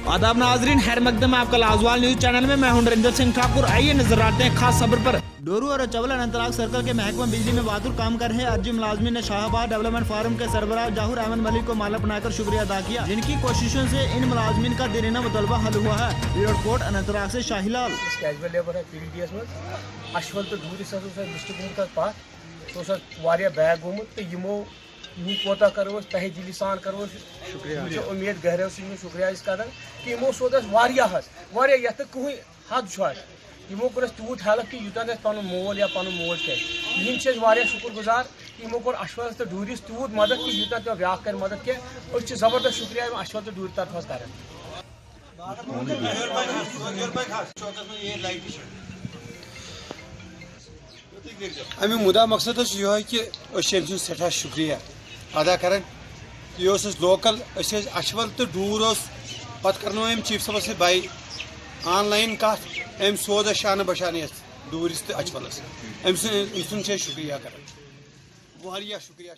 आदाब नाजरीन, खैर मकदम है आपका लाजवाल न्यूज चैनल में। मैं हूं नरेंद्र सिंह ठाकुर। आइए नजर आते हैं खास खबर पर। डोरू और चवल अनंतनाग सर्कल के महकमा बिजली में बहादुर काम कर रहे अर्जी मुलाजमीन ने शाहबाद डेवलपमेंट फोरम के सरबराह जहूर अहमद मलिक को माला बनाकर शुक्रिया अदा किया, जिनकी कोशिशों से इन मुलाजमीन का देरीना मुतलबा हल हुआ है। ब्यूरो रिपोर्ट अनंतनाग से शाहीलाल। कैजुअल लेबर है PDDS में अशवल तो दूर डिस्ट्रिक्ट बैग गोमुत तो यमो यू कोता करो तहे दिली सान करो शुक्रिया उम्मीद गहरे शुक्रिया इस कदर कि यमो सोद ये कहीं हद यमो कोर तूत हेल्प कि यूत पन मोल या पन मोज कर शुक्र गुजार यमो कोर अशवल तो डूरिस तूत मदद कि यूत तो ब्या कर मदद के जबरदस्त शुक्रिया अशवल तो डूर तरफ कर अमी मुदा मकसद यह कि सठा शुक्रिया अदा कर लोकल अशवल तो डूर पत कर चीफ साहब से बाई ऑनलाइन कत अम सोद शान बशान डूरिस तो अशवलस अम शुक्रिया कर शुक्रिया।